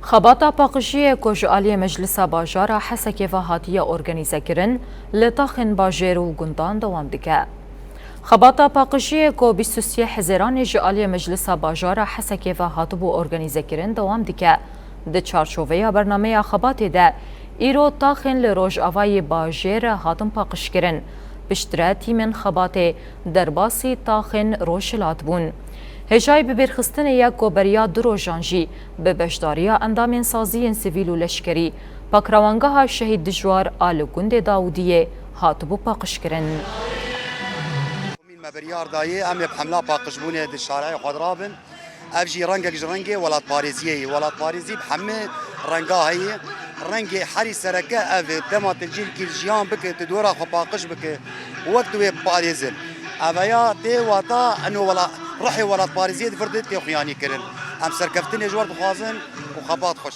خباتا باقشیه کجالی مجلس باجارا حسکی و هاتیه ارگانیزه کرن لطاخن باجر و گندان دوام دیگه. خباتا باقشیه کو 23 حزیران جالی مجلس باجارا حسکی و هاتبو ارگانیزه کرن دوام دیگه. ده چارچوبه برنامه خباتی ده ایرو تاخن لروج آوای باجر هاتم باقش کرن. بشتراتی من خبات درباسی تاخن روشلات بون. هجای ببرخستن یک گوبریا دروژانجی به بشداریا اندامین سازی سیویل و لشکری پاکروانگاه شهید دجوار آل گند داودیه هاتبو پاقش کرن. مبریار دایه ام بحمله پاقش بونه د شارع خضرابن افجی رنگه ولات پاریزیه ولات پاریزی بحمه رنگاهی رنگ حری سرکه اف دمات الجيل كي الجيان بك تدورا خباقش بك وقت باريزن افيا تي واتا انه ولا روحي ولا باريزيه فردت تي خياني كرن ام سركفتني جوار بخوازن وخباط خوش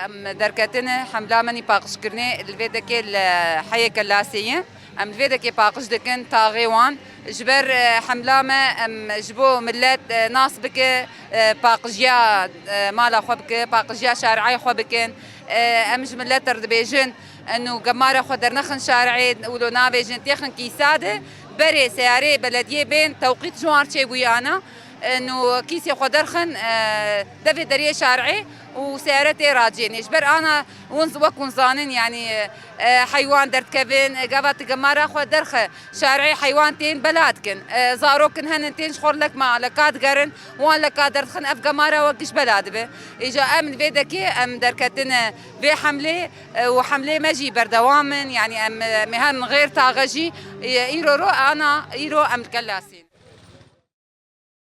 ام دركتنا حمله مني باقش كرني الفيدك الحيه كلاسيه ام الفيدك باقش دكن طاغيوان جبر حمله ما ام جبو ملات ناس بك باقجيا مالا خبك باقجيا شارعي خبكن امج ملات ردبيجن انه قماره خدر نخن شارعي ولو نابيجن تيخن كيساده بري سياري بلديه بين توقيت جوار شي ويانا انه كيسي خدرخن دفي دريه شارعي وسيارتي راجين اجبر انا ونز وكون ظانن يعني حيوان درت كبن قبت قماره خدرخه شارعي حيوانتين بلادكن زاروكن هننتين شخور لك ما لكاد قرن وان لكاد درتخن اف قماره وقش بلاد به اجا امن فيدكي ام دركتنا في حمله وحمله مجي بردوامن يعني ام مهن غير طاغجي ايرو انا ايرو ام الكلاسين